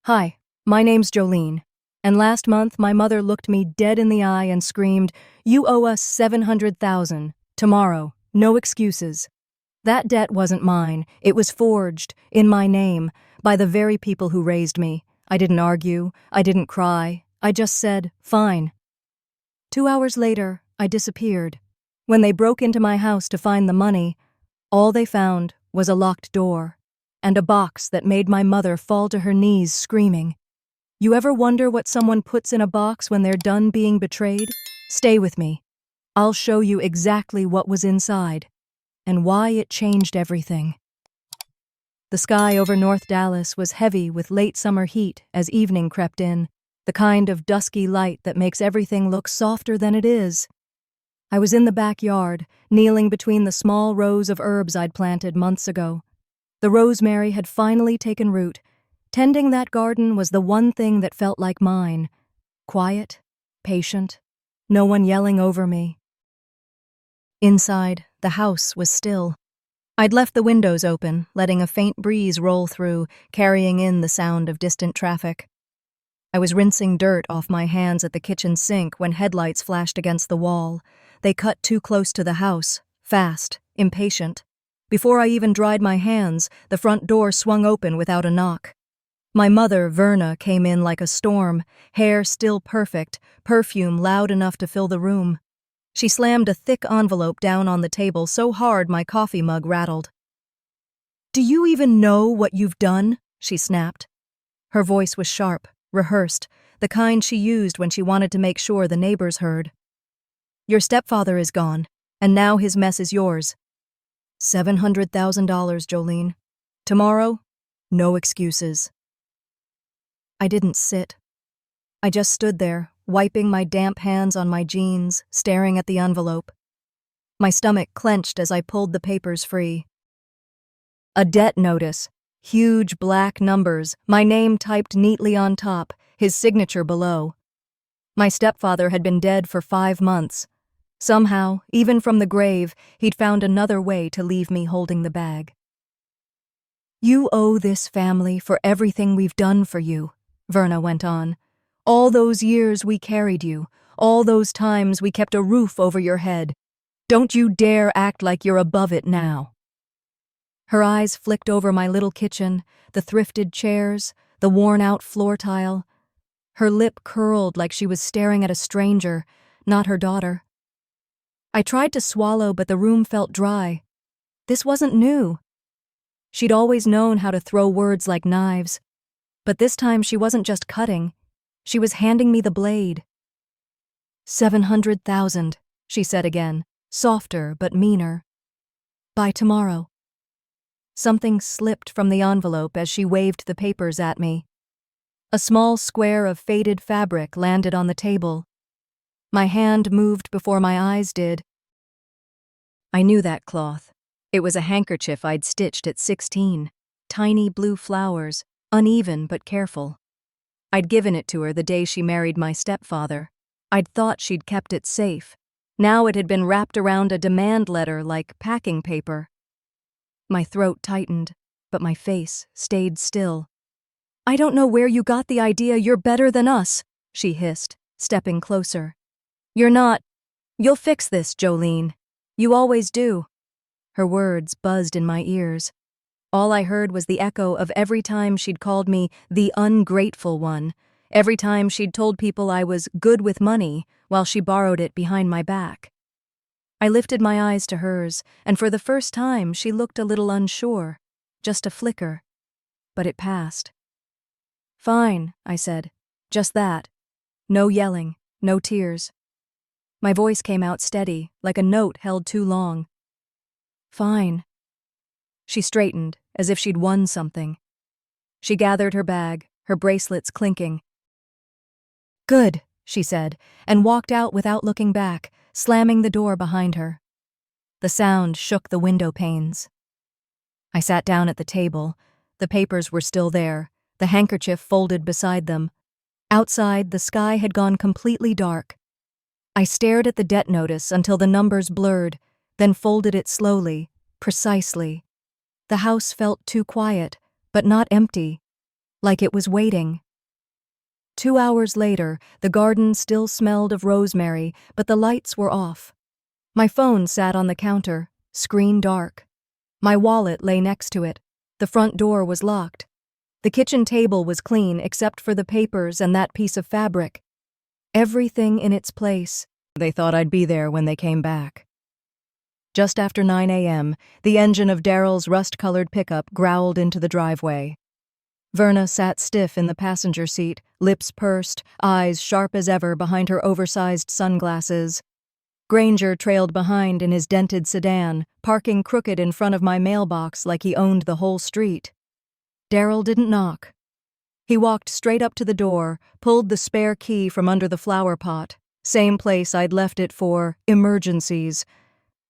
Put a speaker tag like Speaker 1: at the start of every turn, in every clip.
Speaker 1: Hi, my name's Jolene, and last month my mother looked me dead in the eye and screamed, "You owe us 700,000. Tomorrow, no excuses." That debt wasn't mine. It was forged, in my name, by the very people who raised me. I didn't argue. I didn't cry. I just said, fine. 2 hours later, I disappeared. When they broke into my house to find the money, all they found was a locked door and a box that made my mother fall to her knees screaming. You ever wonder what someone puts in a box when they're done being betrayed? Stay with me. I'll show you exactly what was inside and why it changed everything. The sky over North Dallas was heavy with late summer heat as evening crept in, the kind of dusky light that makes everything look softer than it is. I was in the backyard, kneeling between the small rows of herbs I'd planted months ago. The rosemary had finally taken root. Tending that garden was the one thing that felt like mine. Quiet, patient, no one yelling over me. Inside, the house was still. I'd left the windows open, letting a faint breeze roll through, carrying in the sound of distant traffic. I was rinsing dirt off my hands at the kitchen sink when headlights flashed against the wall. They cut too close to the house, fast, impatient. Before I even dried my hands, the front door swung open without a knock. My mother, Verna, came in like a storm, hair still perfect, perfume loud enough to fill the room. She slammed a thick envelope down on the table so hard my coffee mug rattled. "Do you even know what you've done?" she snapped. Her voice was sharp, rehearsed, the kind she used when she wanted to make sure the neighbors heard. "Your stepfather is gone, and now his mess is yours. $700,000, Jolene. Tomorrow, no excuses." I didn't sit. I just stood there, wiping my damp hands on my jeans, staring at the envelope. My stomach clenched as I pulled the papers free. A debt notice, huge black numbers, my name typed neatly on top, his signature below. My stepfather had been dead for 5 months. Somehow, even from the grave, he'd found another way to leave me holding the bag. "You owe this family for everything we've done for you," Verna went on. "All those years we carried you, all those times we kept a roof over your head. Don't you dare act like you're above it now." Her eyes flicked over my little kitchen, the thrifted chairs, the worn-out floor tile. Her lip curled like she was staring at a stranger, not her daughter. I tried to swallow, but the room felt dry. This wasn't new. She'd always known how to throw words like knives. But this time she wasn't just cutting. She was handing me the blade. 700,000, she said again, softer but meaner. "By tomorrow." Something slipped from the envelope as she waved the papers at me. A small square of faded fabric landed on the table. My hand moved before my eyes did. I knew that cloth. It was a handkerchief I'd stitched at 16. Tiny blue flowers, uneven but careful. I'd given it to her the day she married my stepfather. I'd thought she'd kept it safe. Now it had been wrapped around a demand letter like packing paper. My throat tightened, but my face stayed still. "I don't know where you got the idea you're better than us," she hissed, stepping closer. "You're not. You'll fix this, Jolene. You always do." Her words buzzed in my ears. All I heard was the echo of every time she'd called me the ungrateful one, every time she'd told people I was good with money while she borrowed it behind my back. I lifted my eyes to hers, and for the first time she looked a little unsure, just a flicker. But it passed. "Fine," I said. "Just that. No yelling, no tears." My voice came out steady, like a note held too long. "Fine." She straightened, as if she'd won something. She gathered her bag, her bracelets clinking. "Good," she said, and walked out without looking back, slamming the door behind her. The sound shook the window panes. I sat down at the table. The papers were still there, the handkerchief folded beside them. Outside, the sky had gone completely dark. I stared at the debt notice until the numbers blurred, then folded it slowly, precisely. The house felt too quiet, but not empty. like it was waiting. 2 hours later, the garden still smelled of rosemary, but the lights were off. My phone sat on the counter, screen dark. My wallet lay next to it. The front door was locked. The kitchen table was clean except for the papers and that piece of fabric. Everything in its place. They thought I'd be there when they came back. Just after 9 a.m., the engine of Daryl's rust-colored pickup growled into the driveway. Verna sat stiff in the passenger seat, lips pursed, eyes sharp as ever behind her oversized sunglasses. Granger trailed behind in his dented sedan, parking crooked in front of my mailbox like he owned the whole street. Daryl didn't knock. He walked straight up to the door, pulled the spare key from under the flower pot, same place I'd left it for emergencies.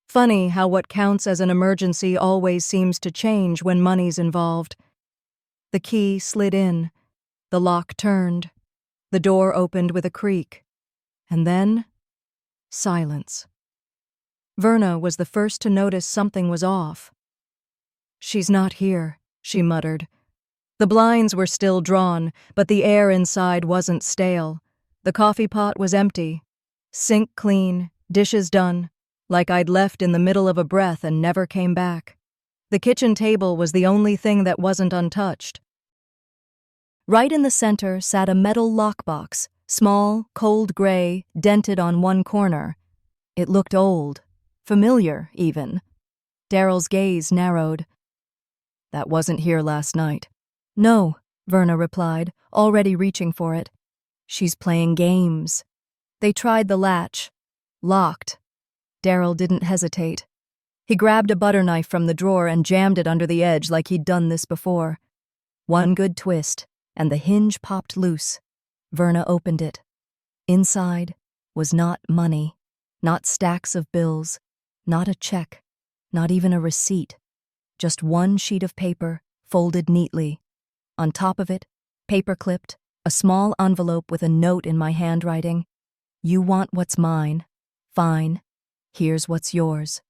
Speaker 1: Funny how what counts as an emergency always seems to change when money's involved. The key slid in. The lock turned. The door opened with a creak. And then, silence. Verna was the first to notice something was off. "She's not here," she muttered. The blinds were still drawn, but the air inside wasn't stale. The coffee pot was empty. Sink clean, dishes done, like I'd left in the middle of a breath and never came back. The kitchen table was the only thing that wasn't untouched. Right in the center sat a metal lockbox, small, cold gray, dented on one corner. It looked old, familiar even. Daryl's gaze narrowed. "That wasn't here last night." "No," Verna replied, already reaching for it. "She's playing games." They tried the latch. Locked. Daryl didn't hesitate. He grabbed a butter knife from the drawer and jammed it under the edge like he'd done this before. One good twist, and the hinge popped loose. Verna opened it. Inside was not money, not stacks of bills, not a check, not even a receipt. Just one sheet of paper, folded neatly. On top of it, paper-clipped, a small envelope with a note in my handwriting. "You want what's mine. Fine. Here's what's yours."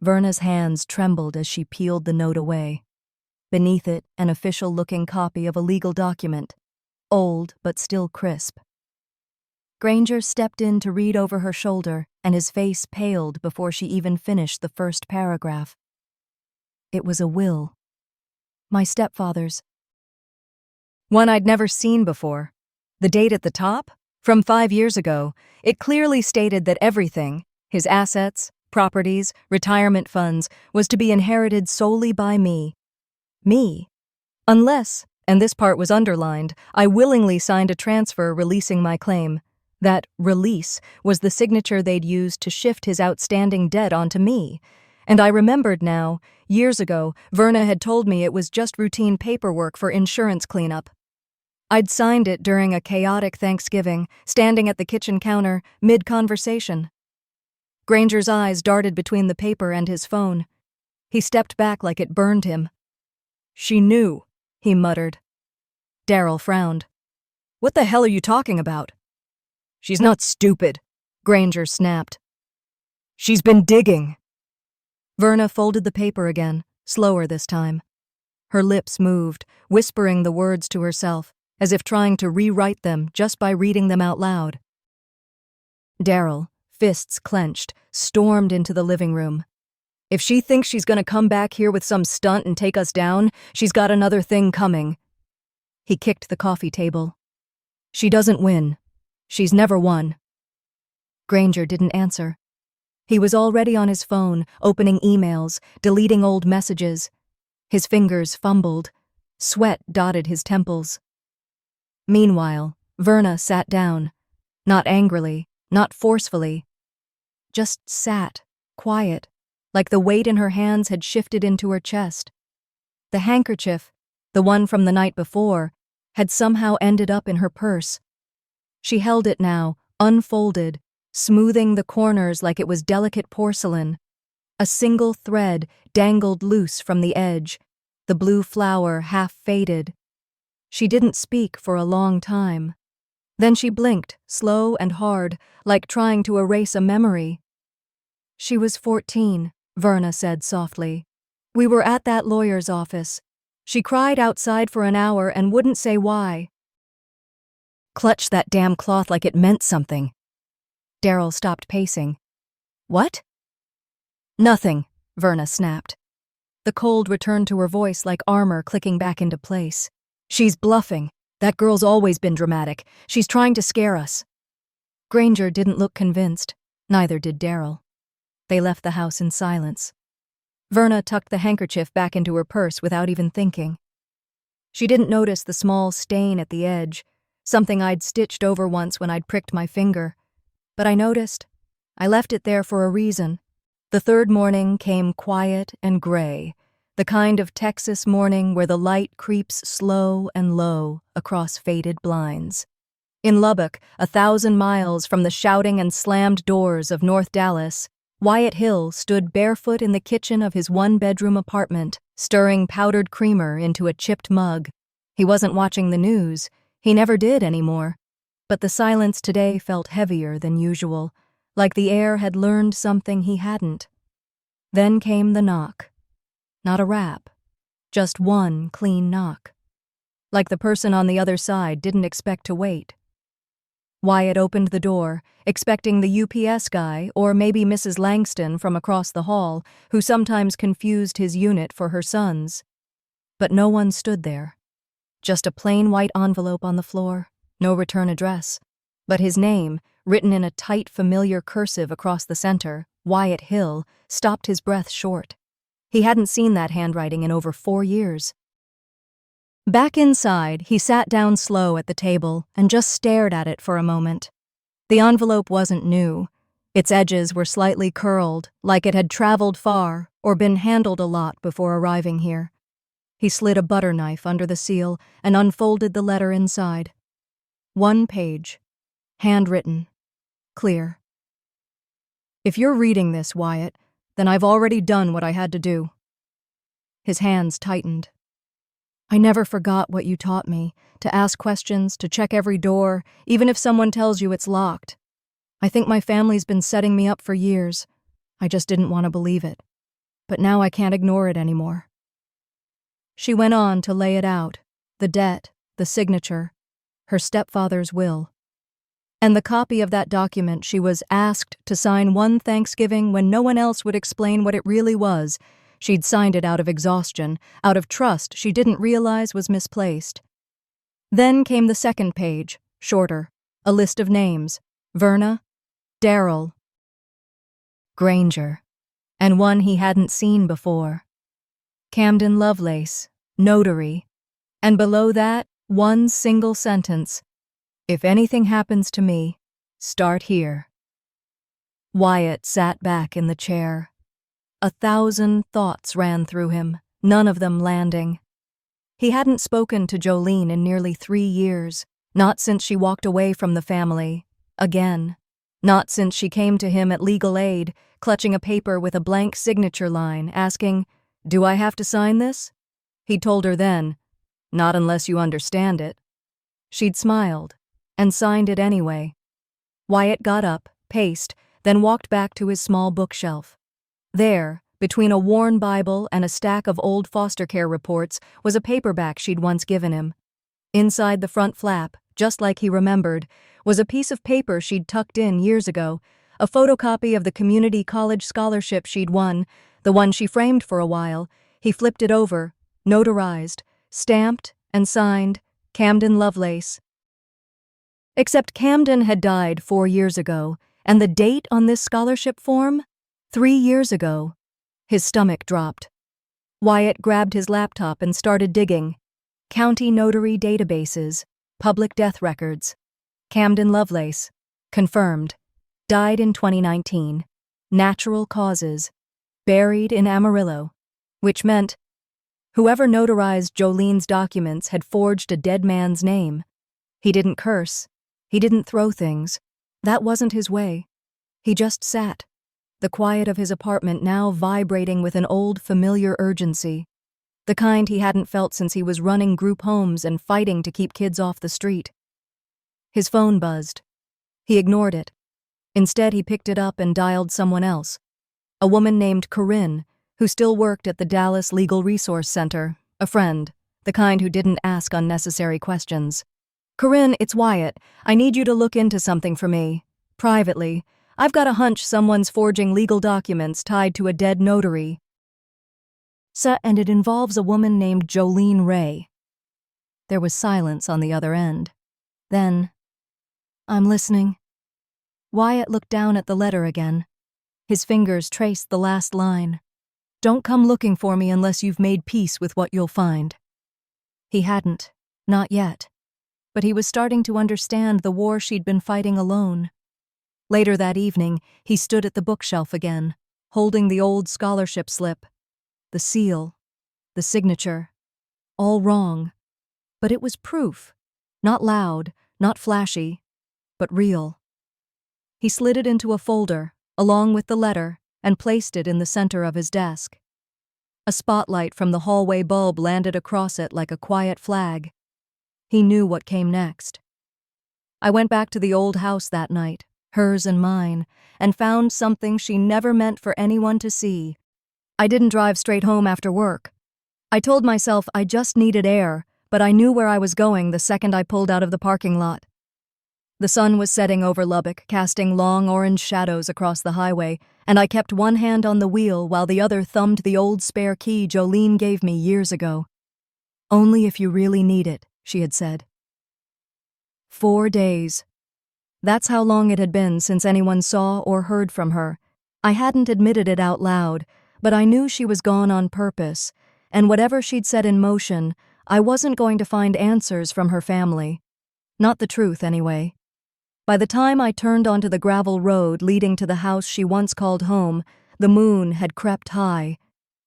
Speaker 1: Verna's hands trembled as she peeled the note away. Beneath it, an official-looking copy of a legal document. Old, but still crisp. Granger stepped in to read over her shoulder, and his face paled before she even finished the first paragraph. It was a will. My stepfather's. One I'd never seen before. The date at the top? From 5 years ago. It clearly stated that everything, his assets, properties, retirement funds, was to be inherited solely by me. Me. Unless, and this part was underlined, I willingly signed a transfer releasing my claim. That release was the signature they'd used to shift his outstanding debt onto me. And I remembered now, years ago, Verna had told me it was just routine paperwork for insurance cleanup. I'd signed it during a chaotic Thanksgiving, standing at the kitchen counter, mid-conversation. Granger's eyes darted between the paper and his phone. He stepped back like it burned him. "She knew," he muttered. Daryl frowned. "What the hell are you talking about?" "She's not stupid," Granger snapped. "She's been digging." Verna folded the paper again, slower this time. Her lips moved, whispering the words to herself, as if trying to rewrite them just by reading them out loud. Daryl, fists clenched, stormed into the living room. "If she thinks she's gonna come back here with some stunt and take us down, she's got another thing coming." He kicked the coffee table. "She doesn't win. She's never won." Granger didn't answer. He was already on his phone, opening emails, deleting old messages. His fingers fumbled. Sweat dotted his temples. Meanwhile, Verna sat down. Not angrily, not forcefully. Just sat, quiet, like the weight in her hands had shifted into her chest. The handkerchief, the one from the night before, had somehow ended up in her purse. She held it now, unfolded, smoothing the corners like it was delicate porcelain. A single thread dangled loose from the edge, the blue flower half faded. She didn't speak for a long time. Then she blinked, slow and hard, like trying to erase a memory. "She was 14, Verna said softly. "We were at that lawyer's office. She cried outside for an hour and wouldn't say why. Clutched that damn cloth like it meant something. Daryl stopped pacing. What? Nothing, Verna snapped. The cold returned to her voice like armor clicking back into place. She's bluffing. That girl's always been dramatic. She's trying to scare us. Granger didn't look convinced. Neither did Daryl. They left the house in silence. Verna tucked the handkerchief back into her purse without even thinking. She didn't notice the small stain at the edge, something I'd stitched over once when I'd pricked my finger. But I noticed. I left it there for a reason. The third morning came quiet and gray, the kind of Texas morning where the light creeps slow and low across faded blinds. In Lubbock, 1,000 miles from the shouting and slammed doors of North Dallas, Wyatt Hill stood barefoot in the kitchen of his one-bedroom apartment, stirring powdered creamer into a chipped mug. He wasn't watching the news. He never did anymore. But the silence today felt heavier than usual, like the air had learned something he hadn't. Then came the knock. Not a rap, just one clean knock. Like the person on the other side didn't expect to wait. Wyatt opened the door, expecting the UPS guy or maybe Mrs. Langston from across the hall, who sometimes confused his unit for her son's. But no one stood there. Just a plain white envelope on the floor, no return address. But his name, written in a tight, familiar cursive across the center, Wyatt Hill, stopped his breath short. He hadn't seen that handwriting in over 4 years. Back inside, he sat down slow at the table and just stared at it for a moment. The envelope wasn't new. Its edges were slightly curled, like it had traveled far or been handled a lot before arriving here. He slid a butter knife under the seal and unfolded the letter inside. 1 page. Handwritten. Clear. If you're reading this, Wyatt, then I've already done what I had to do. His hands tightened. I never forgot what you taught me, to ask questions, to check every door, even if someone tells you it's locked. I think my family's been setting me up for years. I just didn't want to believe it. But now I can't ignore it anymore. She went on to lay it out, the debt, the signature, her stepfather's will. And the copy of that document she was asked to sign one Thanksgiving when no one else would explain what it really was. She'd signed it out of exhaustion, out of trust she didn't realize was misplaced. Then came the second page, shorter, a list of names: Verna, Daryl, Granger, and one he hadn't seen before. Camden Lovelace, notary, and below that, one single sentence: if anything happens to me, start here. Wyatt sat back in the chair. 1,000 thoughts ran through him, none of them landing. He hadn't spoken to Jolene in nearly 3 years, not since she walked away from the family, again. Not since she came to him at legal aid, clutching a paper with a blank signature line, asking, "Do I have to sign this?" He'd told her then, "Not unless you understand it." She'd smiled, and signed it anyway. Wyatt got up, paced, then walked back to his small bookshelf. There, between a worn Bible and a stack of old foster care reports, was a paperback she'd once given him. Inside the front flap, just like he remembered, was a piece of paper she'd tucked in years ago, a photocopy of the community college scholarship she'd won, the one she framed for a while. He flipped it over, notarized, stamped, and signed, Camden Lovelace. Except Camden had died 4 years ago, and the date on this scholarship form? 3 years ago. His stomach dropped. Wyatt grabbed his laptop and started digging. County notary databases, public death records. Camden Lovelace, confirmed. Died in 2019. Natural causes. Buried in Amarillo. Which meant whoever notarized Jolene's documents had forged a dead man's name. He didn't curse. He didn't throw things. That wasn't his way. He just sat. The quiet of his apartment now vibrating with an old, familiar urgency. The kind he hadn't felt since he was running group homes and fighting to keep kids off the street. His phone buzzed. He ignored it. Instead, he picked it up and dialed someone else. A woman named Corinne, who still worked at the Dallas Legal Resource Center, a friend, the kind who didn't ask unnecessary questions. "Corinne, it's Wyatt. I need you to look into something for me. Privately. I've got a hunch someone's forging legal documents tied to a dead notary. And it involves a woman named Jolene Ray." There was silence on the other end. Then, "I'm listening." Wyatt looked down at the letter again. His fingers traced the last line. "Don't come looking for me unless you've made peace with what you'll find." He hadn't. Not yet. But he was starting to understand the war she'd been fighting alone. Later that evening, he stood at the bookshelf again, holding the old scholarship slip. The seal. The signature. All wrong. But it was proof. Not loud, not flashy, but real. He slid it into a folder, along with the letter, and placed it in the center of his desk. A spotlight from the hallway bulb landed across it like a quiet flag. He knew what came next. I went back to the old house that night, hers and mine, and found something she never meant for anyone to see. I didn't drive straight home after work. I told myself I just needed air, but I knew where I was going the second I pulled out of the parking lot. The sun was setting over Lubbock, casting long orange shadows across the highway, and I kept one hand on the wheel while the other thumbed the old spare key Jolene gave me years ago. "Only if you really need it," she had said. 4 days. That's how long it had been since anyone saw or heard from her. I hadn't admitted it out loud, but I knew she was gone on purpose, and whatever she'd set in motion, I wasn't going to find answers from her family. Not the truth, anyway. By the time I turned onto the gravel road leading to the house she once called home, the moon had crept high.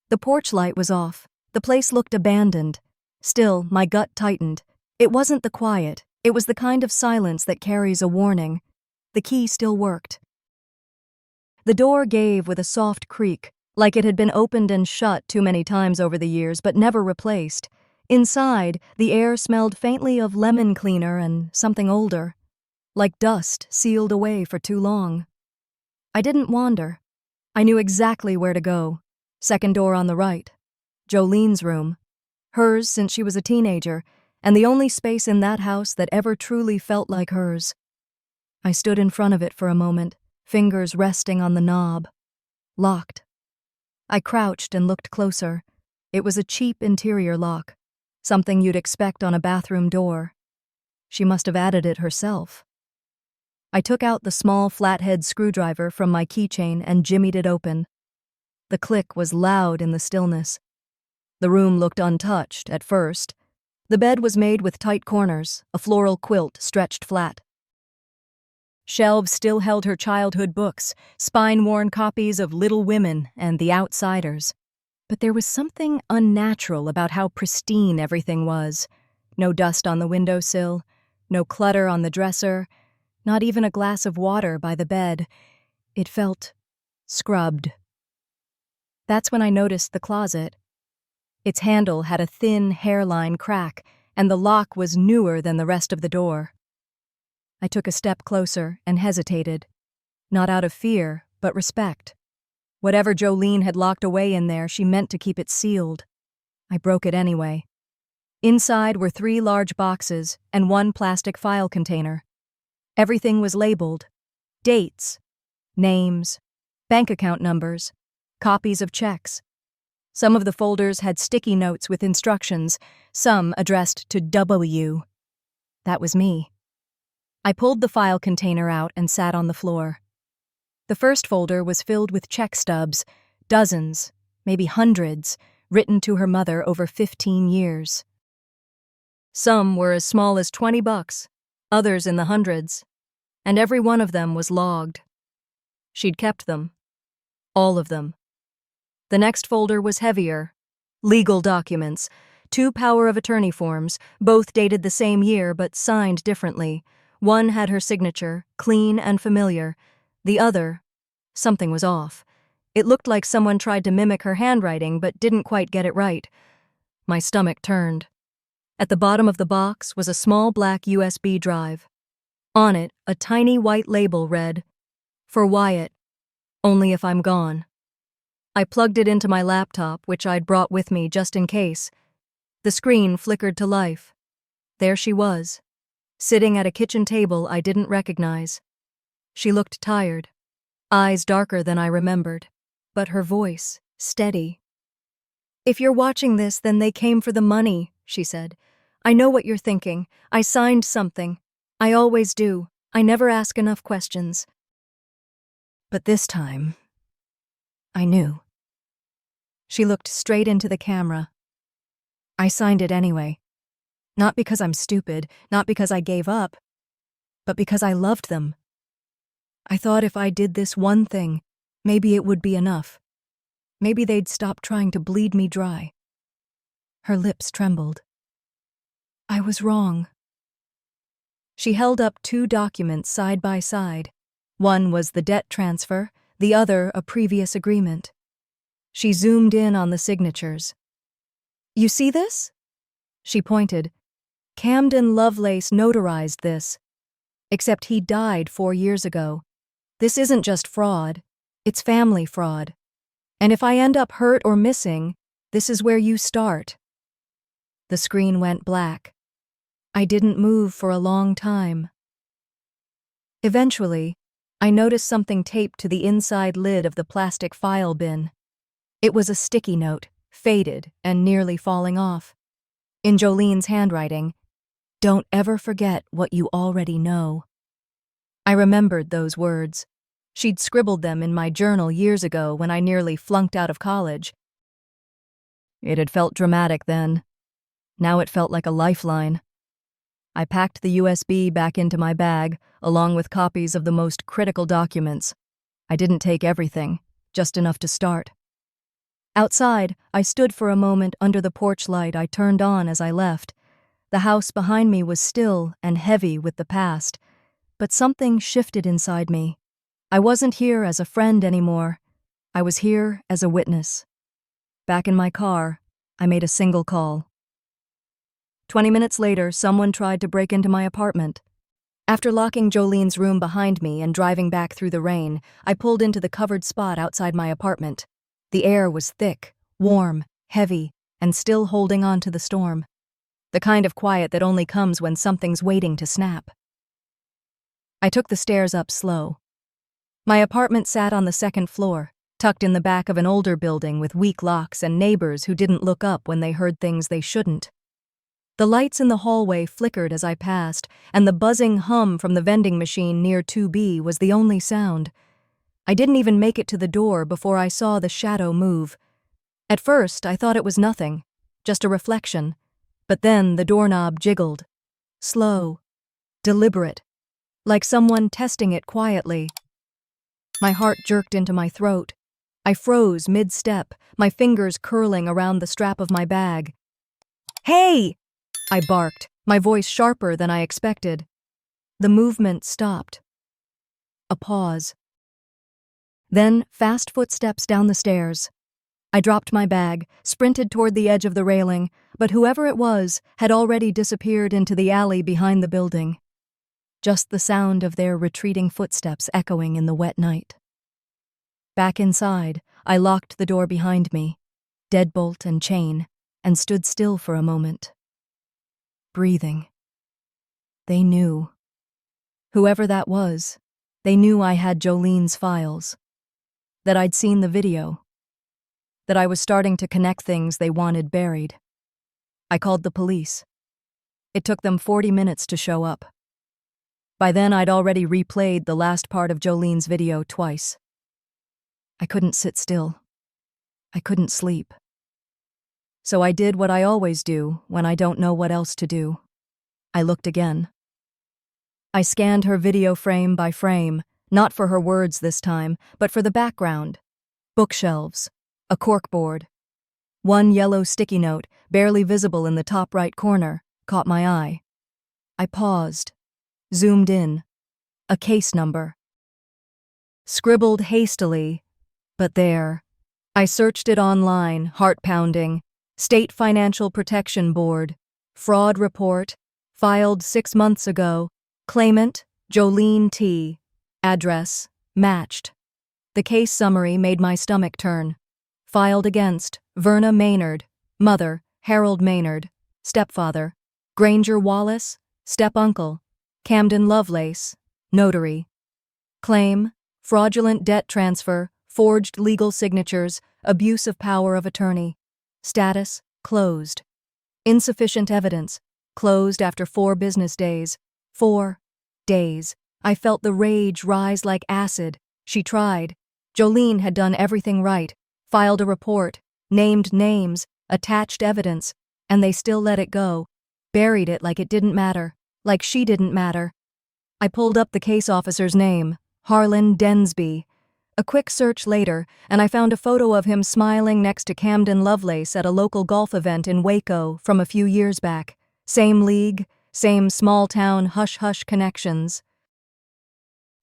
Speaker 1: The porch light was off. The place looked abandoned. Still, my gut tightened. It wasn't the quiet. It was the kind of silence that carries a warning. The key still worked. The door gave with a soft creak, like it had been opened and shut too many times over the years but never replaced. Inside, the air smelled faintly of lemon cleaner and something older, like dust sealed away for too long. I didn't wander. I knew exactly where to go. Second door on the right. Jolene's room. Hers since she was a teenager, and the only space in that house that ever truly felt like hers. I stood in front of it for a moment, fingers resting on the knob. Locked. I crouched and looked closer. It was a cheap interior lock, something you'd expect on a bathroom door. She must have added it herself. I took out the small flathead screwdriver from my keychain and jimmied it open. The click was loud in the stillness. The room looked untouched at first. The bed was made with tight corners, a floral quilt stretched flat. Shelves still held her childhood books, spine-worn copies of Little Women and The Outsiders. But there was something unnatural about how pristine everything was. No dust on the windowsill, no clutter on the dresser, not even a glass of water by the bed. It felt scrubbed. That's when I noticed the closet. Its handle had a thin hairline crack, and the lock was newer than the rest of the door. I took a step closer and hesitated, not out of fear, but respect. Whatever Jolene had locked away in there, she meant to keep it sealed. I broke it anyway. Inside were 3 large boxes and 1 plastic file container. Everything was labeled. Dates, names, bank account numbers, copies of checks. Some of the folders had sticky notes with instructions, some addressed to W. That was me. I pulled the file container out and sat on the floor. The first folder was filled with check stubs, dozens, maybe hundreds, written to her mother over 15 years. Some were as small as $20, others in the hundreds, and every one of them was logged. She'd kept them. All of them. The next folder was heavier. Legal documents, 2 power of attorney forms, both dated the same year but signed differently. One had her signature, clean and familiar. The other, something was off. It looked like someone tried to mimic her handwriting but didn't quite get it right. My stomach turned. At the bottom of the box was a small black USB drive. On it, a tiny white label read, "For Wyatt, only if I'm gone." I plugged it into my laptop, which I'd brought with me just in case. The screen flickered to life. There she was, sitting at a kitchen table I didn't recognize. She looked tired, eyes darker than I remembered, but her voice steady. "If you're watching this, then they came for the money," she said. "I know what you're thinking. I signed something. I always do. I never ask enough questions." But this time, I knew. She looked straight into the camera. "I signed it anyway. Not because I'm stupid, not because I gave up, but because I loved them. I thought if I did this one thing, maybe it would be enough. Maybe they'd stop trying to bleed me dry." Her lips trembled. "I was wrong." She held up 2 documents side by side. One was the debt transfer, the other a previous agreement. She zoomed in on the signatures. "You see this?" She pointed. "Camden Lovelace notarized this. Except he died 4 years ago. This isn't just fraud, it's family fraud. And if I end up hurt or missing, this is where you start." The screen went black. I didn't move for a long time. Eventually, I noticed something taped to the inside lid of the plastic file bin. It was a sticky note, faded and nearly falling off. In Jolene's handwriting, "Don't ever forget what you already know." I remembered those words. She'd scribbled them in my journal years ago when I nearly flunked out of college. It had felt dramatic then. Now it felt like a lifeline. I packed the USB back into my bag, along with copies of the most critical documents. I didn't take everything, just enough to start. Outside, I stood for a moment under the porch light I turned on as I left. The house behind me was still and heavy with the past, but something shifted inside me. I wasn't here as a friend anymore. I was here as a witness. Back in my car, I made a single call. 20 minutes later, someone tried to break into my apartment. After locking Jolene's room behind me and driving back through the rain, I pulled into the covered spot outside my apartment. The air was thick, warm, heavy, and still holding on to the storm. The kind of quiet that only comes when something's waiting to snap. I took the stairs up slow. My apartment sat on the 2nd floor, tucked in the back of an older building with weak locks and neighbors who didn't look up when they heard things they shouldn't. The lights in the hallway flickered as I passed, and the buzzing hum from the vending machine near 2B was the only sound. I didn't even make it to the door before I saw the shadow move. At first, I thought it was nothing, just a reflection. But then the doorknob jiggled. Slow, deliberate, like someone testing it quietly. My heart jerked into my throat. I froze mid-step, my fingers curling around the strap of my bag. "Hey!" I barked, my voice sharper than I expected. The movement stopped. A pause. Then fast footsteps down the stairs. I dropped my bag, sprinted toward the edge of the railing, but whoever it was had already disappeared into the alley behind the building. Just the sound of their retreating footsteps echoing in the wet night. Back inside, I locked the door behind me, deadbolt and chain, and stood still for a moment. Breathing. They knew. Whoever that was, they knew I had Jolene's files. That I'd seen the video. That I was starting to connect things they wanted buried. I called the police. It took them 40 minutes to show up. By then, I'd already replayed the last part of Jolene's video twice. I couldn't sit still. I couldn't sleep. So I did what I always do when I don't know what else to do. I looked again. I scanned her video frame by frame, not for her words this time, but for the background. Bookshelves, a corkboard. One yellow sticky note, barely visible in the top right corner, caught my eye. I paused, zoomed in. A case number. Scribbled hastily, but there. I searched it online, heart pounding. State Financial Protection Board. Fraud report. Filed 6 months ago. Claimant, Jolene T. Address, matched. The case summary made my stomach turn. Filed against Verna Maynard. Mother, Harold Maynard. stepfather, Granger Wallace, step-uncle, Camden Lovelace, notary. Claim, fraudulent debt transfer, forged legal signatures, abuse of power of attorney. Status, closed. Insufficient evidence, closed after 4 business days. 4 days. I felt the rage rise like acid. She tried. Jolene had done everything right, filed a report, named names, attached evidence, and they still let it go, buried it like it didn't matter, like she didn't matter. I pulled up the case officer's name, Harlan Densby. A quick search later, and I found a photo of him smiling next to Camden Lovelace at a local golf event in Waco from a few years back. Same league, same small-town hush-hush connections.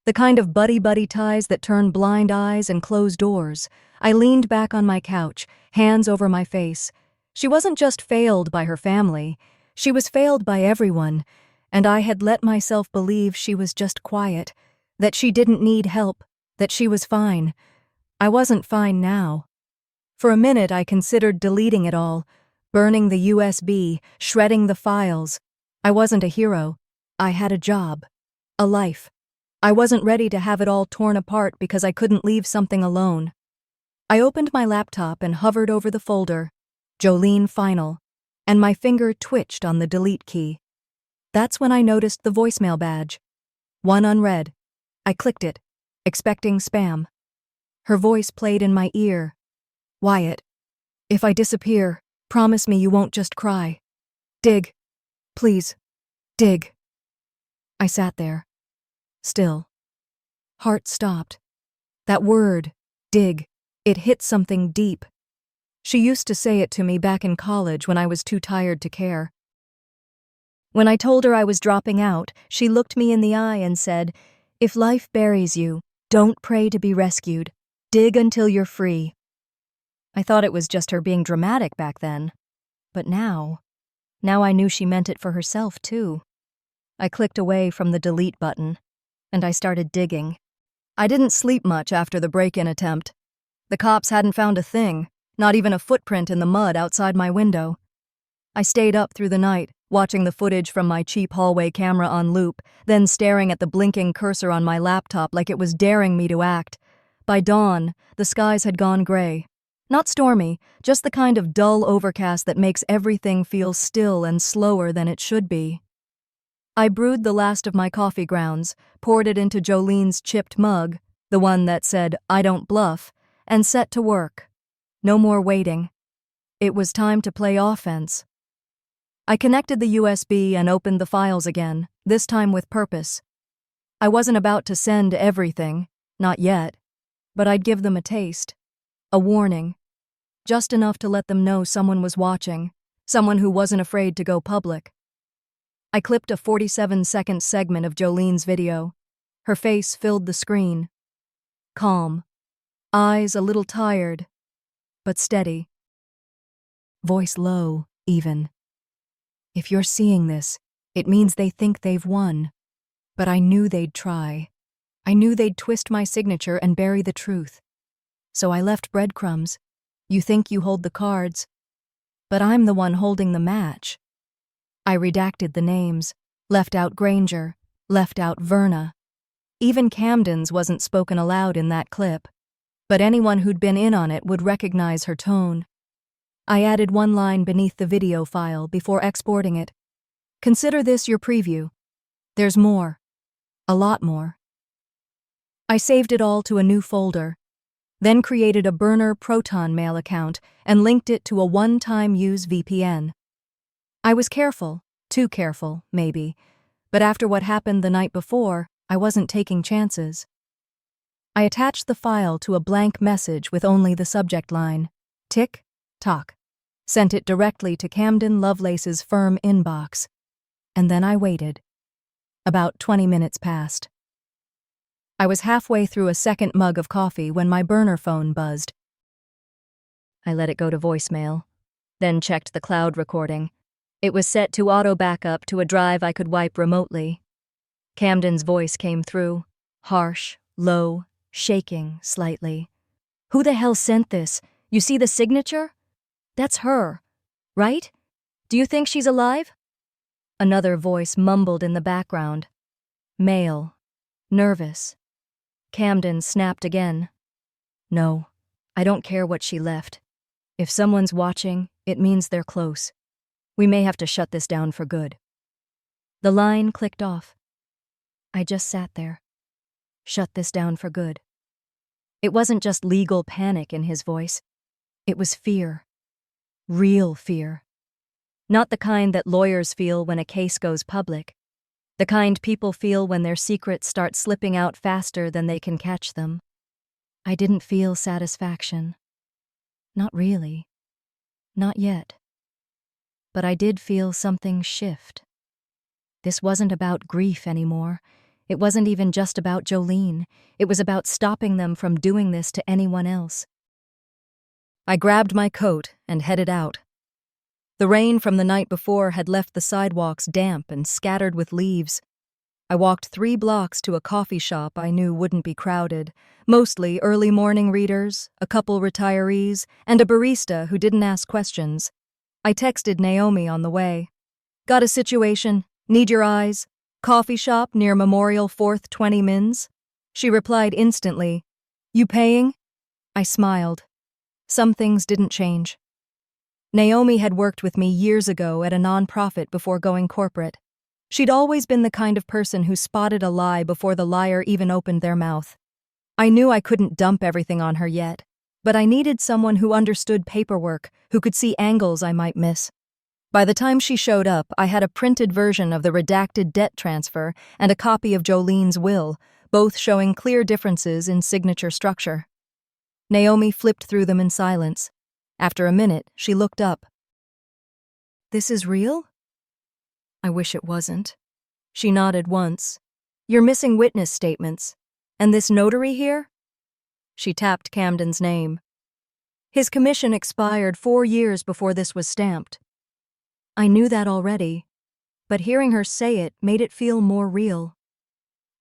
Speaker 1: The kind of buddy-buddy ties that turn blind eyes and close doors. I leaned back on my couch, hands over my face. She wasn't just failed by her family. She was failed by everyone, and I had let myself believe she was just quiet, that she didn't need help, that she was fine. I wasn't fine now. For a minute I considered deleting it all, burning the USB, shredding the files. I wasn't a hero. I had a job. A life. I wasn't ready to have it all torn apart because I couldn't leave something alone. I opened my laptop and hovered over the folder, Jolene Final, and my finger twitched on the delete key. That's when I noticed the voicemail badge. One unread. I clicked it, expecting spam. Her voice played in my ear. Wyatt, if I disappear, promise me you won't just cry. Dig. Please. Dig. I sat there. Still. Heart stopped. That word, dig, it hit something deep. She used to say it to me back in college when I was too tired to care. When I told her I was dropping out, she looked me in the eye and said, "If life buries you, don't pray to be rescued. Dig until you're free." I thought it was just her being dramatic back then. But now I knew she meant it for herself too. I clicked away from the delete button, and I started digging. I didn't sleep much after the break-in attempt. The cops hadn't found a thing, not even a footprint in the mud outside my window. I stayed up through the night, watching the footage from my cheap hallway camera on loop, then staring at the blinking cursor on my laptop like it was daring me to act. By dawn, the skies had gone gray. Not stormy, just the kind of dull overcast that makes everything feel still and slower than it should be. I brewed the last of my coffee grounds, poured it into Jolene's chipped mug, the one that said, "I don't bluff," and set to work. No more waiting. It was time to play offense. I connected the USB and opened the files again, this time with purpose. I wasn't about to send everything, not yet, but I'd give them a taste, a warning, just enough to let them know someone was watching, someone who wasn't afraid to go public. I clipped a 47-second segment of Jolene's video. Her face filled the screen. Calm. Eyes a little tired, but steady. Voice low, even. "If you're seeing this, it means they think they've won. But I knew they'd try. I knew they'd twist my signature and bury the truth. So I left breadcrumbs. You think you hold the cards, but I'm the one holding the match." I redacted the names, left out Granger, left out Verna. Even Camden's wasn't spoken aloud in that clip, but anyone who'd been in on it would recognize her tone. I added one line beneath the video file before exporting it. "Consider this your preview. There's more. A lot more." I saved it all to a new folder, then created a burner Proton Mail account and linked it to a one-time use VPN. I was careful, too careful, maybe, but after what happened the night before, I wasn't taking chances. I attached the file to a blank message with only the subject line, "Tick, tock," sent it directly to Camden Lovelace's firm inbox, and then I waited. About 20 minutes passed. I was halfway through a second mug of coffee when my burner phone buzzed. I let it go to voicemail, then checked the cloud recording. It was set to auto-backup to a drive I could wipe remotely. Camden's voice came through, harsh, low, shaking slightly. "Who the hell sent this? You see the signature? That's her, right? Do you think she's alive? Another voice mumbled in the background. Male. Nervous. Camden snapped again. No, I don't care what she left. If someone's watching, it means they're close. We may have to shut this down for good. The line clicked off. I just sat there. Shut this down for good. It wasn't just legal panic in his voice. It was fear. Real fear. Not the kind that lawyers feel when a case goes public. The kind people feel when their secrets start slipping out faster than they can catch them. I didn't feel satisfaction. Not really. Not yet. But I did feel something shift. This wasn't about grief anymore. It wasn't even just about Jolene. It was about stopping them from doing this to anyone else. I grabbed my coat and headed out. The rain from the night before had left the sidewalks damp and scattered with leaves. I walked 3 blocks to a coffee shop I knew wouldn't be crowded, mostly early morning readers, a couple retirees, and a barista who didn't ask questions. I texted Naomi on the way. Got a situation? Need your eyes? Coffee shop near Memorial 4th 20 Mins? She replied instantly. You paying? I smiled. Some things didn't change. Naomi had worked with me years ago at a nonprofit before going corporate. She'd always been the kind of person who spotted a lie before the liar even opened their mouth. I knew I couldn't dump everything on her yet, but I needed someone who understood paperwork, who could see angles I might miss. By the time she showed up, I had a printed version of the redacted debt transfer and a copy of Jolene's will, both showing clear differences in signature structure. Naomi flipped through them in silence. After a minute, she looked up. This is real? I wish it wasn't. She nodded once. You're missing witness statements. And this notary here? She tapped Camden's name. His commission expired 4 years before this was stamped. I knew that already, but hearing her say it made it feel more real.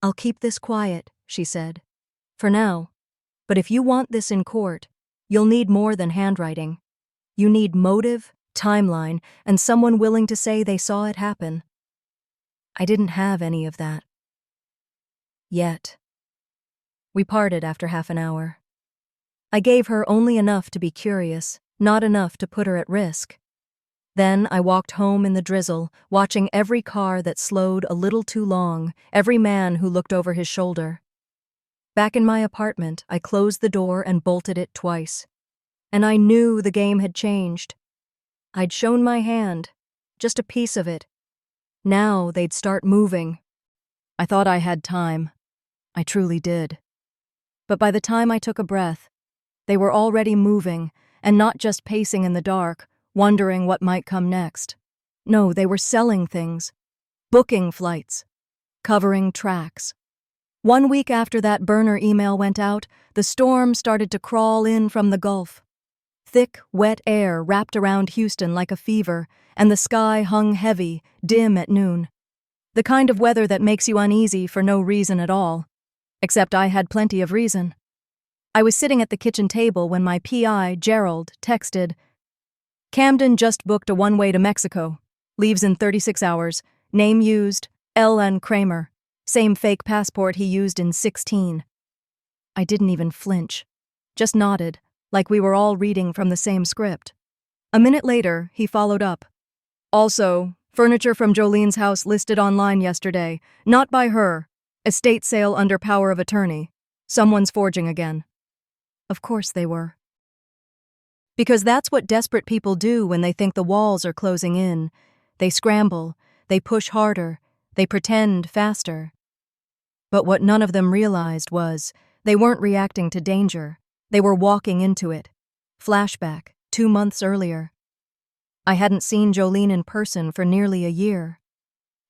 Speaker 1: I'll keep this quiet, she said. For now. But if you want this in court, you'll need more than handwriting. You need motive, timeline, and someone willing to say they saw it happen. I didn't have any of that. Yet. We parted after half an hour. I gave her only enough to be curious, not enough to put her at risk. Then I walked home in the drizzle, watching every car that slowed a little too long, every man who looked over his shoulder. Back in my apartment, I closed the door and bolted it twice. And I knew the game had changed. I'd shown my hand, just a piece of it. Now they'd start moving. I thought I had time. I truly did. But by the time I took a breath, they were already moving, and not just pacing in the dark, wondering what might come next. No, they were selling things, booking flights, covering tracks. 1 week after that burner email went out, the storm started to crawl in from the Gulf. Thick, wet air wrapped around Houston like a fever, and the sky hung heavy, dim at noon. The kind of weather that makes you uneasy for no reason at all. Except I had plenty of reason. I was sitting at the kitchen table when my PI, Gerald, texted, Camden just booked a one-way to Mexico. Leaves in 36 hours. Name used, L.N. Kramer. Same fake passport he used in 16. I didn't even flinch. Just nodded, like we were all reading from the same script. A minute later, he followed up. Also, furniture from Jolene's house listed online yesterday. Not by her. Estate sale under power of attorney. Someone's forging again. Of course they were. Because that's what desperate people do when they think the walls are closing in. They scramble, they push harder, they pretend faster. But what none of them realized was, they weren't reacting to danger. They were walking into it. Flashback, 2 months earlier. I hadn't seen Jolene in person for nearly a year.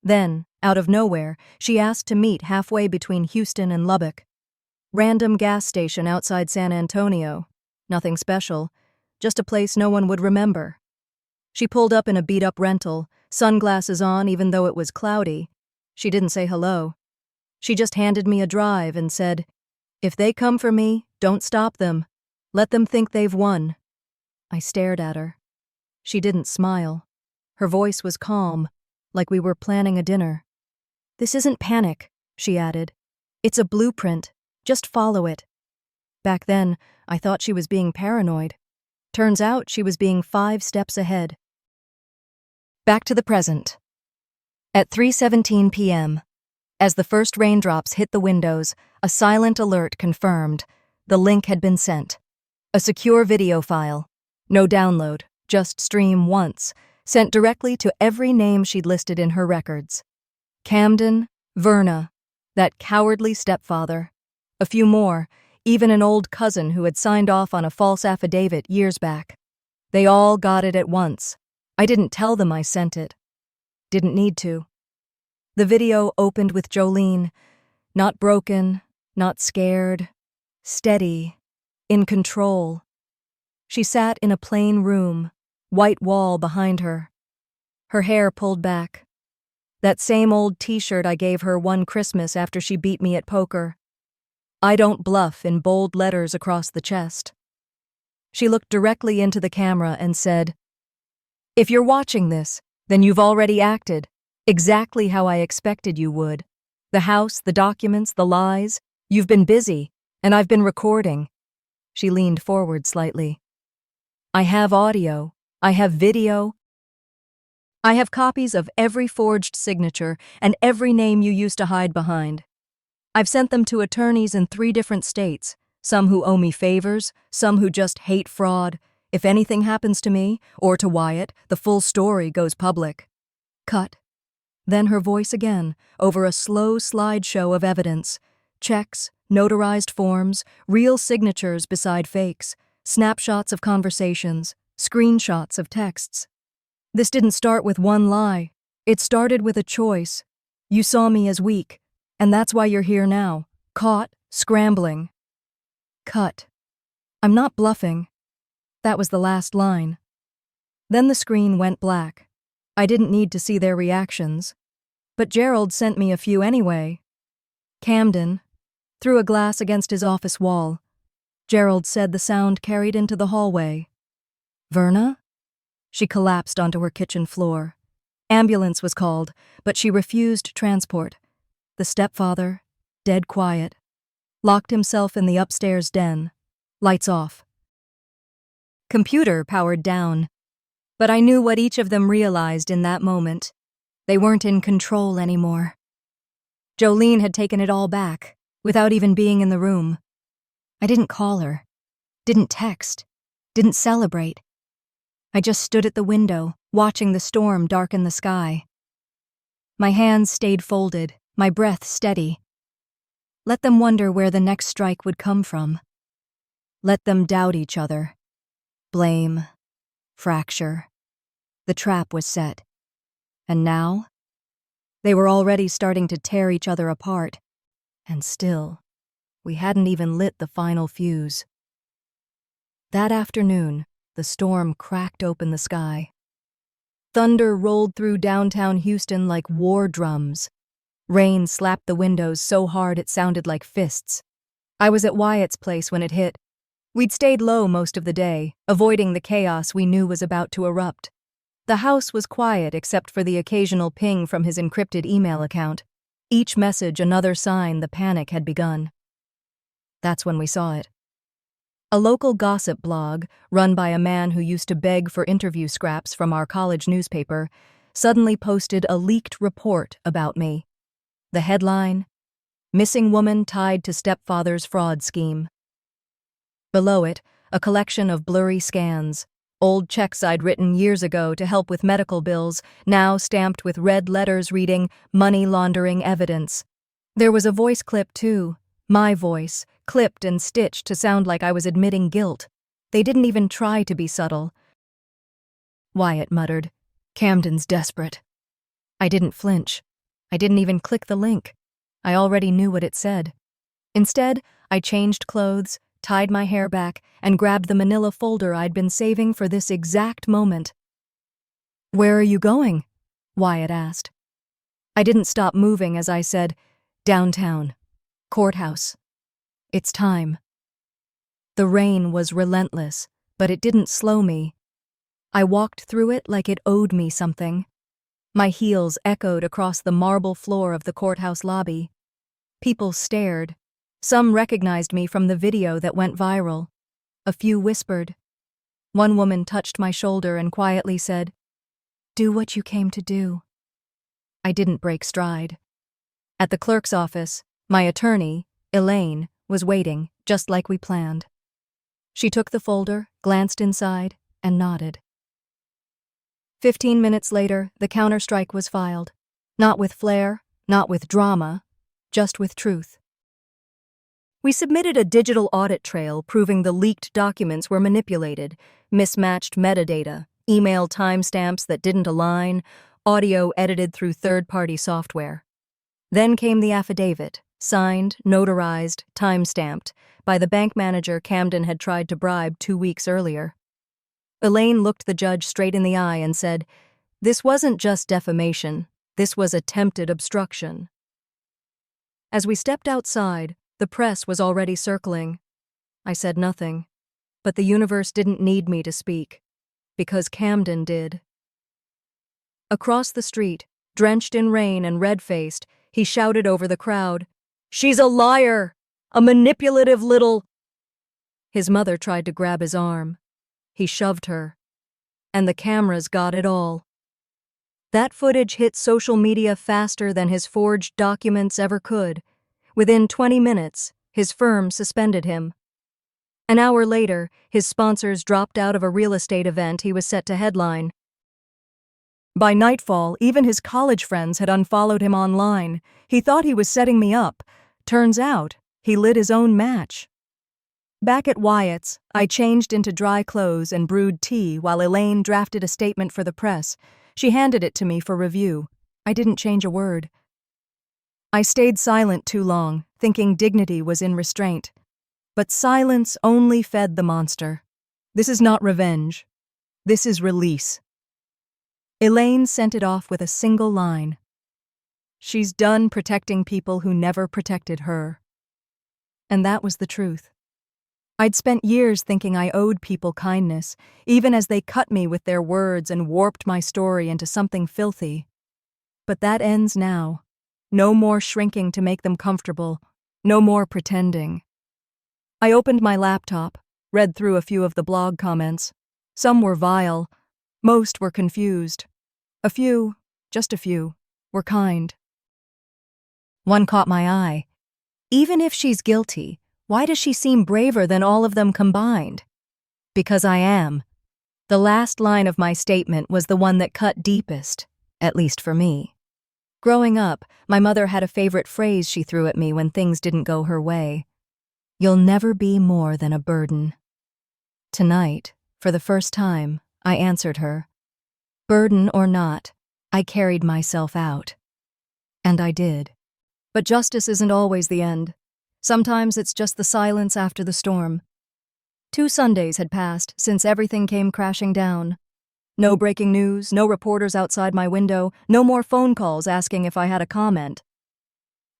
Speaker 1: Then, out of nowhere, she asked to meet halfway between Houston and Lubbock. Random gas station outside San Antonio. Nothing special, just a place no one would remember. She pulled up in a beat-up rental, sunglasses on even though it was cloudy. She didn't say hello. She just handed me a drive and said, If they come for me, don't stop them. Let them think they've won. I stared at her. She didn't smile. Her voice was calm, like we were planning a dinner. "This isn't panic," she added. "It's a blueprint. Just follow it." Back then, I thought she was being paranoid. Turns out she was being 5 steps ahead. Back to the present. At 3:17 p.m., as the first raindrops hit the windows, a silent alert confirmed the link had been sent. A secure video file. No download, just stream once, sent directly to every name she'd listed in her records. Camden, Verna, that cowardly stepfather. A few more, even an old cousin who had signed off on a false affidavit years back. They all got it at once. I didn't tell them I sent it. Didn't need to. The video opened with Jolene, not broken, not scared, steady, in control. She sat in a plain room, white wall behind her. Her hair pulled back. That same old t-shirt I gave her one Christmas after she beat me at poker. "I don't bluff" in bold letters across the chest. She looked directly into the camera and said, "If you're watching this, then you've already acted, exactly how I expected you would. The house, the documents, the lies. You've been busy, and I've been recording." She leaned forward slightly. "I have audio. I have video. I have copies of every forged signature and every name you used to hide behind. I've sent them to attorneys in 3 different states, some who owe me favors, some who just hate fraud. If anything happens to me, or to Wyatt, the full story goes public." Cut. Then her voice again, over a slow slideshow of evidence. Checks, notarized forms, real signatures beside fakes, snapshots of conversations, screenshots of texts. "This didn't start with one lie. It started with a choice. You saw me as weak, and that's why you're here now, caught, scrambling." Cut. "I'm not bluffing." That was the last line. Then the screen went black. I didn't need to see their reactions. But Gerald sent me a few anyway. Camden threw a glass against his office wall. Gerald said the sound carried into the hallway. "Verna?" She collapsed onto her kitchen floor. Ambulance was called, but she refused transport. The stepfather, dead quiet, locked himself in the upstairs den. Lights off. Computer powered down. But I knew what each of them realized in that moment. They weren't in control anymore. Jolene had taken it all back, without even being in the room. I didn't call her, didn't text, didn't celebrate. I just stood at the window, watching the storm darken the sky. My hands stayed folded, my breath steady. Let them wonder where the next strike would come from. Let them doubt each other. Blame. Fracture. The trap was set. And now? They were already starting to tear each other apart. And still, we hadn't even lit the final fuse. That afternoon, the storm cracked open the sky. Thunder rolled through downtown Houston like war drums. Rain slapped the windows so hard it sounded like fists. I was at Wyatt's place when it hit. We'd stayed low most of the day, avoiding the chaos we knew was about to erupt. The house was quiet except for the occasional ping from his encrypted email account. Each message another sign the panic had begun. That's when we saw it. A local gossip blog, run by a man who used to beg for interview scraps from our college newspaper, suddenly posted a leaked report about me. The headline: "Missing woman tied to stepfather's fraud scheme." Below it, a collection of blurry scans, old checks I'd written years ago to help with medical bills, now stamped with red letters reading "money laundering evidence." There was a voice clip too, my voice, clipped and stitched to sound like I was admitting guilt. They didn't even try to be subtle. Wyatt muttered, "Camden's desperate." I didn't flinch. I didn't even click the link. I already knew what it said. Instead, I changed clothes, tied my hair back, and grabbed the manila folder I'd been saving for this exact moment. "Where are you going?" Wyatt asked. I didn't stop moving as I said, "Downtown. Courthouse. It's time." The rain was relentless, but it didn't slow me. I walked through it like it owed me something. My heels echoed across the marble floor of the courthouse lobby. People stared. Some recognized me from the video that went viral. A few whispered. One woman touched my shoulder and quietly said, "Do what you came to do." I didn't break stride. At the clerk's office, my attorney, Elaine, was waiting, just like we planned. She took the folder, glanced inside, and nodded. 15 minutes later, the counterstrike was filed. Not with flair, not with drama, just with truth. We submitted a digital audit trail proving the leaked documents were manipulated, mismatched metadata, email timestamps that didn't align, audio edited through third-party software. Then came the affidavit, signed, notarized, timestamped, by the bank manager Camden had tried to bribe 2 weeks earlier. Elaine looked the judge straight in the eye and said, "This wasn't just defamation, this was attempted obstruction." As we stepped outside, the press was already circling. I said nothing, but the universe didn't need me to speak, because Camden did. Across the street, drenched in rain and red-faced, he shouted over the crowd, "She's a liar! A manipulative little—" His mother tried to grab his arm. He shoved her. And the cameras got it all. That footage hit social media faster than his forged documents ever could. Within 20 minutes, his firm suspended him. An hour later, his sponsors dropped out of a real estate event he was set to headline. By nightfall, even his college friends had unfollowed him online. He thought he was setting me up. Turns out, he lit his own match. Back at Wyatt's, I changed into dry clothes and brewed tea while Elaine drafted a statement for the press. She handed it to me for review. I didn't change a word. I stayed silent too long, thinking dignity was in restraint. But silence only fed the monster. This is not revenge. This is release. Elaine sent it off with a single line. She's done protecting people who never protected her. And that was the truth. I'd spent years thinking I owed people kindness, even as they cut me with their words and warped my story into something filthy. But that ends now. No more shrinking to make them comfortable. No more pretending. I opened my laptop, read through a few of the blog comments. Some were vile. Most were confused. A few, just a few, were kind. One caught my eye. Even if she's guilty, why does she seem braver than all of them combined? Because I am. The last line of my statement was the one that cut deepest, at least for me. Growing up, my mother had a favorite phrase she threw at me when things didn't go her way. "You'll never be more than a burden." Tonight, for the first time, I answered her. Burden or not, I carried myself out. And I did. But justice isn't always the end. Sometimes it's just the silence after the storm. 2 Sundays had passed since everything came crashing down. No breaking news, no reporters outside my window, no more phone calls asking if I had a comment.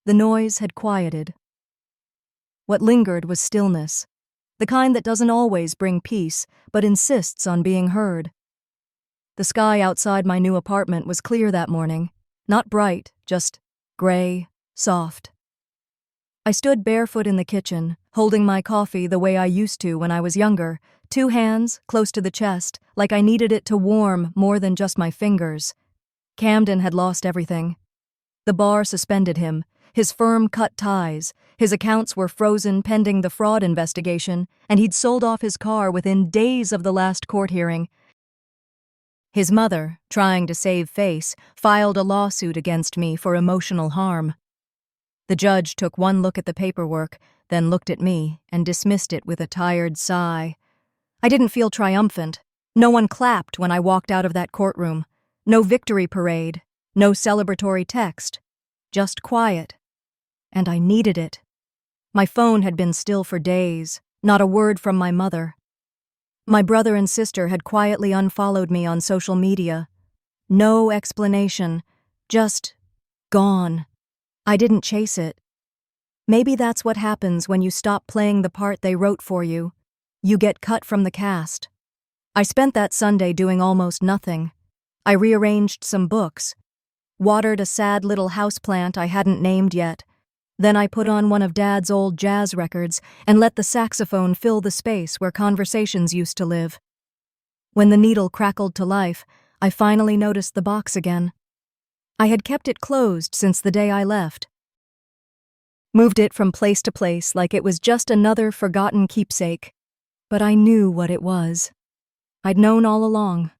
Speaker 1: The noise had quieted. What lingered was stillness, the kind that doesn't always bring peace, but insists on being heard. The sky outside my new apartment was clear that morning, not bright, just gray, soft. I stood barefoot in the kitchen, holding my coffee the way I used to when I was younger, 2 hands close to the chest, like I needed it to warm more than just my fingers. Camden had lost everything. The bar suspended him, his firm cut ties, his accounts were frozen pending the fraud investigation, and he'd sold off his car within days of the last court hearing. His mother, trying to save face, filed a lawsuit against me for emotional harm. The judge took one look at the paperwork, then looked at me and dismissed it with a tired sigh. I didn't feel triumphant. No one clapped when I walked out of that courtroom. No victory parade, no celebratory text. Just quiet. And I needed it. My phone had been still for days, not a word from my mother. My brother and sister had quietly unfollowed me on social media. No explanation, just gone. I didn't chase it. Maybe that's what happens when you stop playing the part they wrote for you. You get cut from the cast. I spent that Sunday doing almost nothing. I rearranged some books, watered a sad little houseplant I hadn't named yet. Then I put on one of Dad's old jazz records and let the saxophone fill the space where conversations used to live. When the needle crackled to life, I finally noticed the box again. I had kept it closed since the day I left. Moved it from place to place like it was just another forgotten keepsake. But I knew what it was. I'd known all along.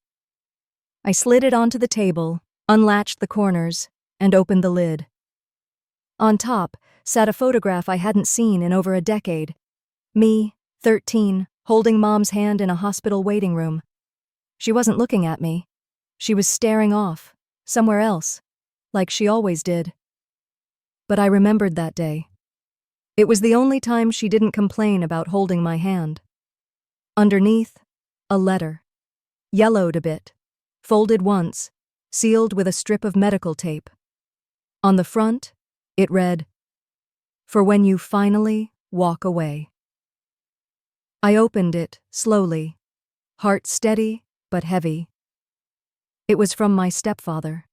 Speaker 1: I slid it onto the table, unlatched the corners, and opened the lid. On top sat a photograph I hadn't seen in over a decade. Me, 13, holding Mom's hand in a hospital waiting room. She wasn't looking at me. She was staring off, somewhere else, like she always did. But I remembered that day. It was the only time she didn't complain about holding my hand. Underneath, a letter. Yellowed a bit, folded once, sealed with a strip of medical tape. On the front, it read, "For when you finally walk away." I opened it slowly, heart steady but heavy. It was from my stepfather.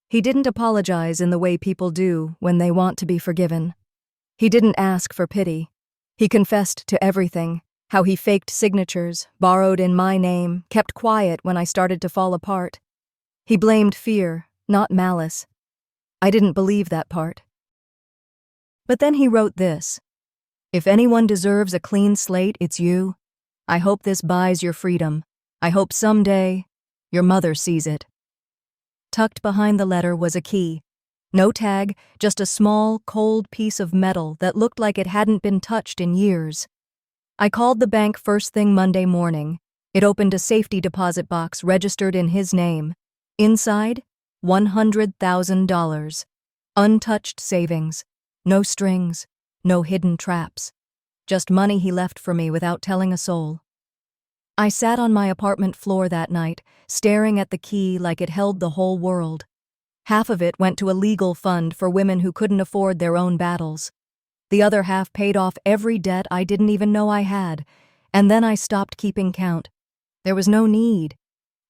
Speaker 1: He didn't apologize in the way people do when they want to be forgiven. He didn't ask for pity. He confessed to everything, how he faked signatures, borrowed in my name, kept quiet when I started to fall apart. He blamed fear, not malice. I didn't believe that part. But then he wrote this: "If anyone deserves a clean slate, it's you. I hope this buys your freedom. I hope someday your mother sees it." Tucked behind the letter was a key. No tag, just a small, cold piece of metal that looked like it hadn't been touched in years. I called the bank first thing Monday morning. It opened a safety deposit box registered in his name. Inside, $100,000. Untouched savings. No strings. No hidden traps. Just money he left for me without telling a soul. I sat on my apartment floor that night, staring at the key like it held the whole world. Half of it went to a legal fund for women who couldn't afford their own battles. The other half paid off every debt I didn't even know I had, and then I stopped keeping count. There was no need.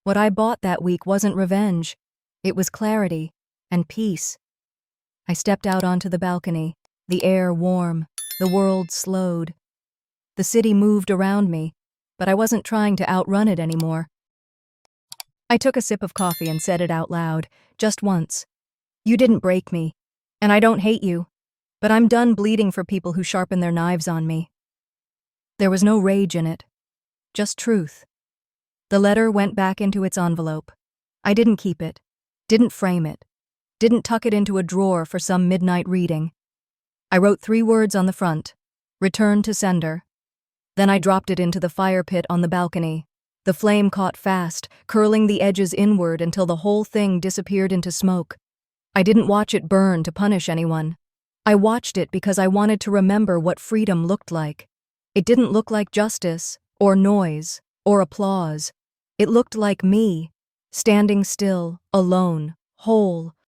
Speaker 1: What I bought that week wasn't revenge. It was clarity and peace. I stepped out onto the balcony, the air warm, the world slowed. The city moved around me, but I wasn't trying to outrun it anymore. I took a sip of coffee and said it out loud, just once. "You didn't break me, and I don't hate you, but I'm done bleeding for people who sharpen their knives on me." There was no rage in it, just truth. The letter went back into its envelope. I didn't keep it, didn't frame it, didn't tuck it into a drawer for some midnight reading. I wrote 3 words on the front: "Return to sender." Then I dropped it into the fire pit on the balcony. The flame caught fast, curling the edges inward until the whole thing disappeared into smoke. I didn't watch it burn to punish anyone. I watched it because I wanted to remember what freedom looked like. It didn't look like justice, or noise, or applause. It looked like me, standing still, alone, whole,